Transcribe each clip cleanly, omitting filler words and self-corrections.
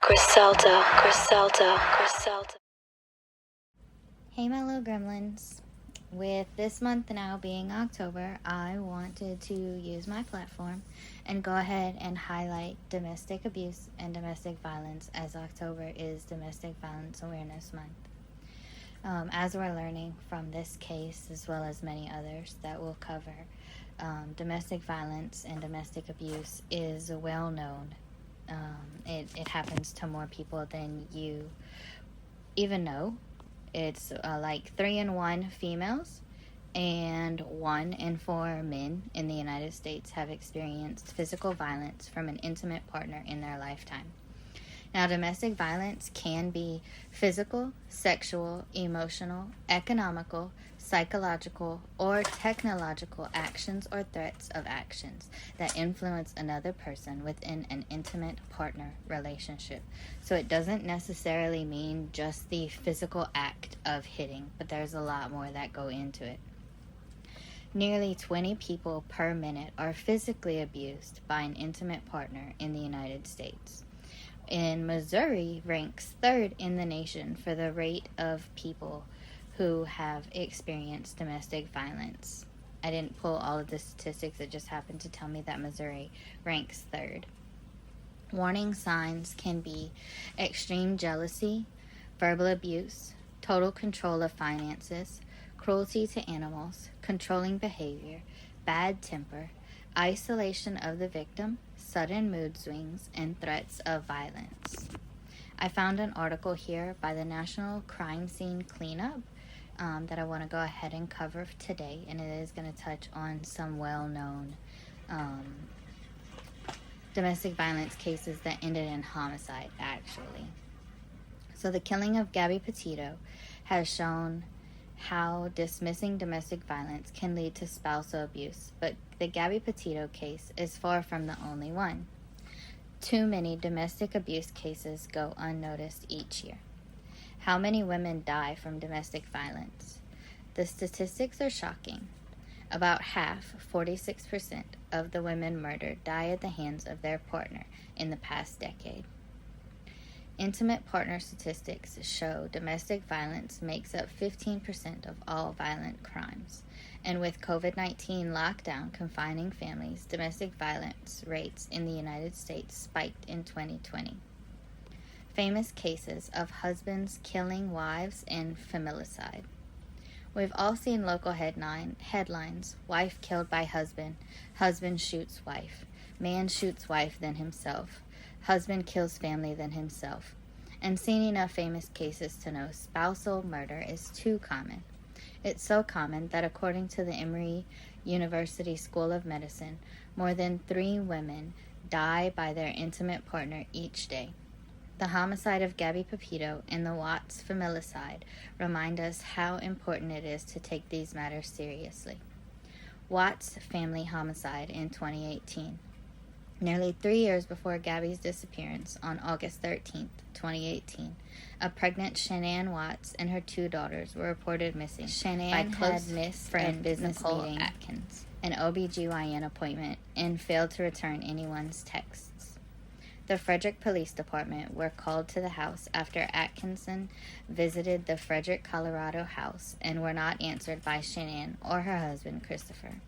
Griselda. Hey my little gremlins. With this month now being October, I wanted to use my platform and go ahead and highlight domestic abuse and domestic violence, as October is Domestic Violence Awareness Month. As we're learning from this case, as well as many others that we'll cover, domestic violence and domestic abuse is well known. It happens to more people than you even know. It's like 3 in 1 females and 1 in 4 men in the United States have experienced physical violence from an intimate partner in their lifetime. Now, domestic violence can be physical, sexual, emotional, economical, psychological, or technological actions or threats of actions that influence another person within an intimate partner relationship. So it doesn't necessarily mean just the physical act of hitting, but there's a lot more that go into it. Nearly 20 people per minute are physically abused by an intimate partner in the United States. In Missouri ranks 3rd in the nation for the rate of people who have experienced domestic violence. I didn't pull all of the statistics, it just happened to tell me that Missouri ranks 3rd. Warning signs can be extreme jealousy, verbal abuse, total control of finances, cruelty to animals, controlling behavior, bad temper, isolation of the victim, sudden mood swings, and threats of violence. I found an article here by the National Crime Scene Cleanup that I want to go ahead and cover today, and it is going to touch on some well-known domestic violence cases that ended in homicide, actually. So the killing of Gabby Petito has shown how dismissing domestic violence can lead to spousal abuse, but the Gabby Petito case is far from the only one. Too many domestic abuse cases go unnoticed each year. How many women die from domestic violence? The statistics are shocking. About half, 46%, of the women murdered die at the hands of their partner in the past decade. Intimate partner statistics show domestic violence makes up 15% of all violent crimes. And with COVID-19 lockdown confining families, domestic violence rates in the United States spiked in 2020. Famous cases of husbands killing wives and familicide. We've all seen local headlines, wife killed by husband shoots wife, man shoots wife then himself, husband kills family then himself, and seen enough famous cases to know spousal murder is too common. It's so common that according to the Emory University School of Medicine, more than 3 women die by their intimate partner each day. The homicide of Gabby Petito and the Watts familicide remind us how important it is to take these matters seriously. Watts family homicide in 2018. Nearly 3 years before Gabby's disappearance on August 13, 2018, a pregnant Shannan Watts and her 2 daughters were reported missing. Shannan by close missed friend business Nicole meeting Atkins, an OBGYN appointment, and failed to return anyone's texts. The Frederick Police Department were called to the house after Atkinson visited the Frederick, Colorado house and were not answered by Shannan or her husband, Christopher.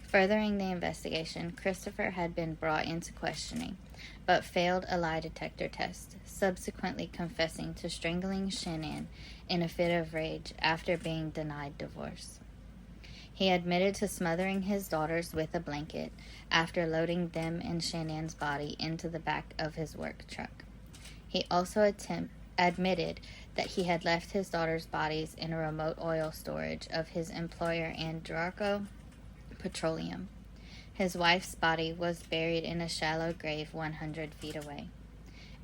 Furthering the investigation, Christopher had been brought into questioning, but failed a lie detector test, subsequently confessing to strangling Shannan in a fit of rage after being denied divorce. He admitted to smothering his daughters with a blanket after loading them and Shannan's body into the back of his work truck. He also admitted that he had left his daughters' bodies in a remote oil storage of his employer, Andraco Petroleum. His wife's body was buried in a shallow grave 100 feet away.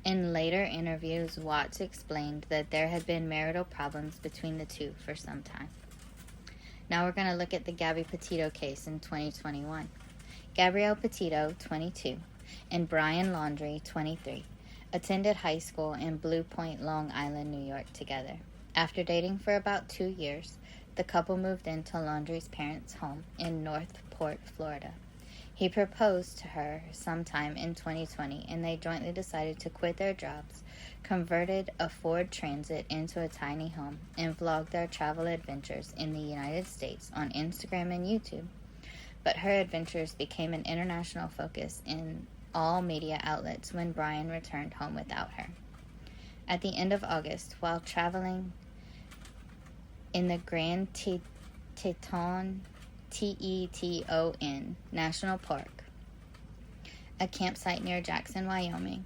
In later interviews, Watts explained that there had been marital problems between the two for some time. Now we're going to look at the Gabby Petito case in 2021. Gabrielle Petito, 22, and Brian Laundrie, 23, attended high school in Blue Point, Long Island, New York together. After dating for about 2 years, the couple moved into Laundrie's parents' home in Northport, Florida. He proposed to her sometime in 2020, and they jointly decided to quit their jobs, converted a Ford Transit into a tiny home, and vlogged their travel adventures in the United States on Instagram and YouTube. But her adventures became an international focus in all media outlets when Brian returned home without her. At the end of August, while traveling in the Grand Teton, Teton National Park, a campsite near Jackson, Wyoming,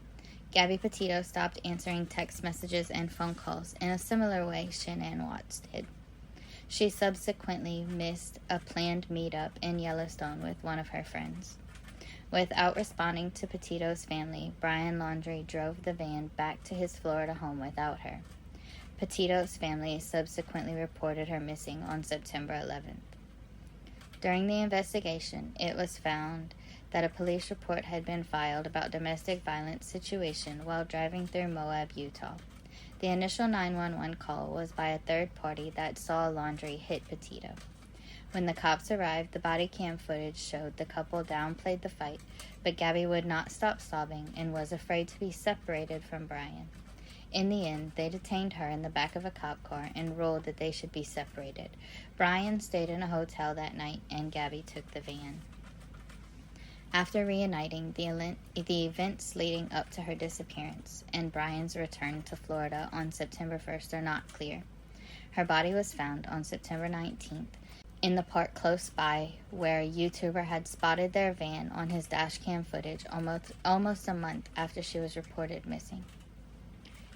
Gabby Petito stopped answering text messages and phone calls in a similar way Shannan Watts did. She subsequently missed a planned meetup in Yellowstone with one of her friends. Without responding to Petito's family, Brian Laundrie drove the van back to his Florida home without her. Petito's family subsequently reported her missing on September 11th. During the investigation, it was found that a police report had been filed about domestic violence situation while driving through Moab, Utah. The initial 911 call was by a third party that saw Laundrie hit Petito. When the cops arrived, the body cam footage showed the couple downplayed the fight, but Gabby would not stop sobbing and was afraid to be separated from Brian. In the end, they detained her in the back of a cop car and ruled that they should be separated. Brian stayed in a hotel that night, and Gabby took the van. After reuniting, the events leading up to her disappearance and Brian's return to Florida on September 1st are not clear. Her body was found on September 19th in the park close by, where a YouTuber had spotted their van on his dashcam footage almost a month after she was reported missing.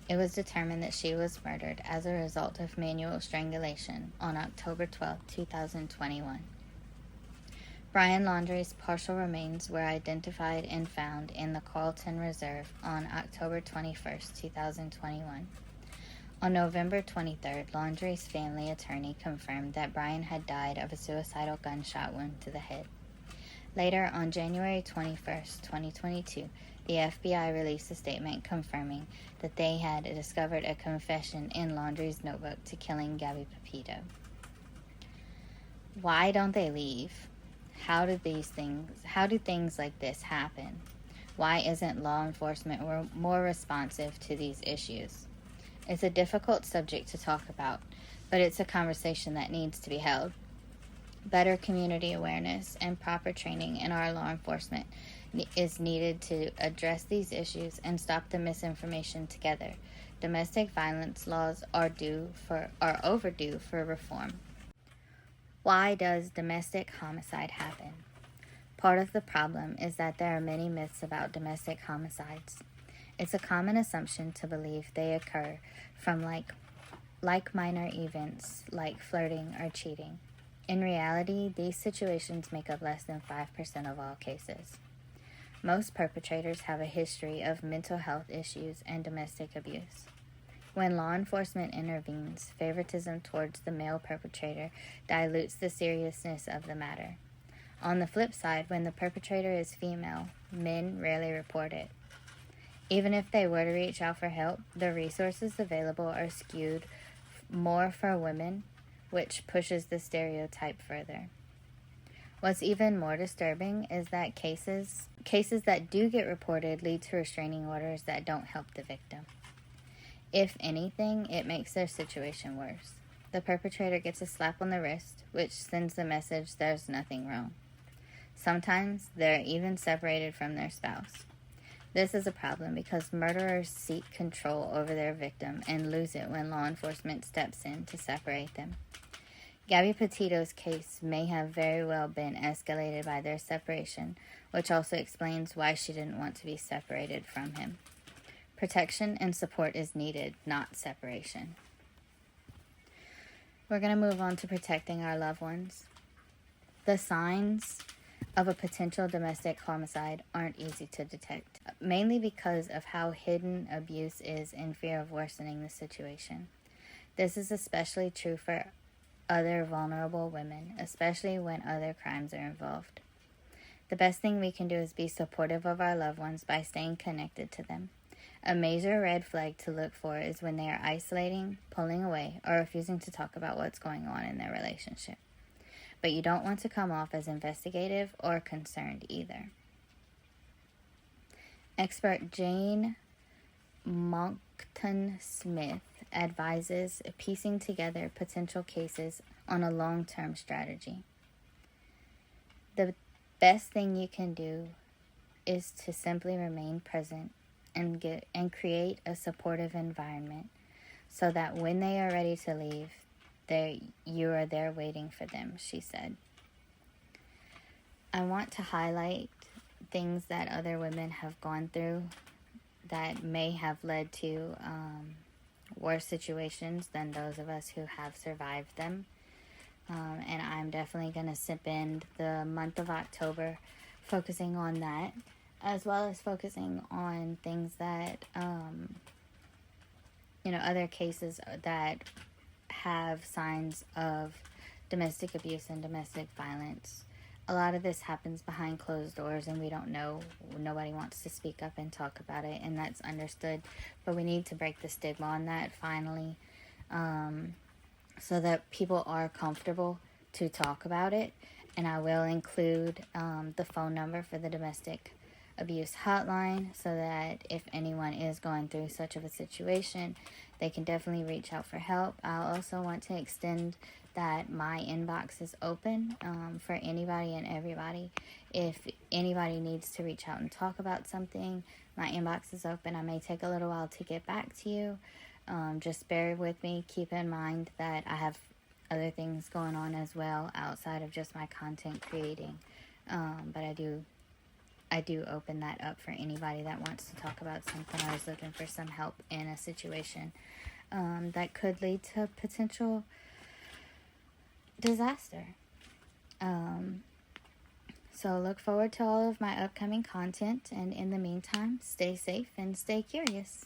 It was determined that she was murdered as a result of manual strangulation on October 12, 2021. Brian Laundrie's partial remains were identified and found in the Carlton Reserve on October 21, 2021. On November 23rd, Laundrie's family attorney confirmed that Brian had died of a suicidal gunshot wound to the head. Later, on January 21, 2022, the FBI released a statement confirming that they had discovered a confession in Laundrie's notebook to killing Gabby Petito. Why don't they leave? How do things like this happen? Why isn't law enforcement more responsive to these issues? It's a difficult subject to talk about, but it's a conversation that needs to be held. Better community awareness and proper training in our law enforcement is needed to address these issues and stop the misinformation together. Domestic violence laws are overdue for reform. Why does domestic homicide happen? Part of the problem is that there are many myths about domestic homicides. It's a common assumption to believe they occur from like minor events like flirting or cheating. In reality, these situations make up less than 5% of all cases. Most perpetrators have a history of mental health issues and domestic abuse. When law enforcement intervenes, favoritism towards the male perpetrator dilutes the seriousness of the matter. On the flip side, when the perpetrator is female, men rarely report it. Even if they were to reach out for help, the resources available are skewed more for women, which pushes the stereotype further. What's even more disturbing is that cases that do get reported lead to restraining orders that don't help the victim. If anything, it makes their situation worse. The perpetrator gets a slap on the wrist, which sends the message there's nothing wrong. Sometimes they're even separated from their spouse. This is a problem because murderers seek control over their victim and lose it when law enforcement steps in to separate them. Gabby Petito's case may have very well been escalated by their separation, which also explains why she didn't want to be separated from him. Protection and support is needed, not separation. We're going to move on to protecting our loved ones. The signs of a potential domestic homicide aren't easy to detect, mainly because of how hidden abuse is in fear of worsening the situation. This is especially true for other vulnerable women, especially when other crimes are involved. The best thing we can do is be supportive of our loved ones by staying connected to them. A major red flag to look for is when they are isolating, pulling away, or refusing to talk about what's going on in their relationship. but you don't want to come off as investigative or concerned either. Expert Jane Monckton-Smith advises piecing together potential cases on a long-term strategy. The best thing you can do is to simply remain present and create a supportive environment so that when they are ready to leave, you are there waiting for them, she said. I want to highlight things that other women have gone through that may have led to worse situations than those of us who have survived them. And I'm definitely going to spend the month of October focusing on that, as well as focusing on things that, other cases that have signs of domestic abuse and domestic violence. A lot of this happens behind closed doors and we don't know. Nobody wants to speak up and talk about it, and that's understood. But we need to break the stigma on that finally, so that people are comfortable to talk about it. And I will include the phone number for the domestic abuse hotline so that if anyone is going through such of a situation, they can definitely reach out for help. I also want to extend that my inbox is open for anybody and everybody. If anybody needs to reach out and talk about something, my inbox is open. I may take a little while to get back to you. Just bear with me. Keep in mind that I have other things going on as well outside of just my content creating. But I do open that up for anybody that wants to talk about something or is looking for some help in a situation that could lead to potential disaster. So look forward to all of my upcoming content, and in the meantime, stay safe and stay curious.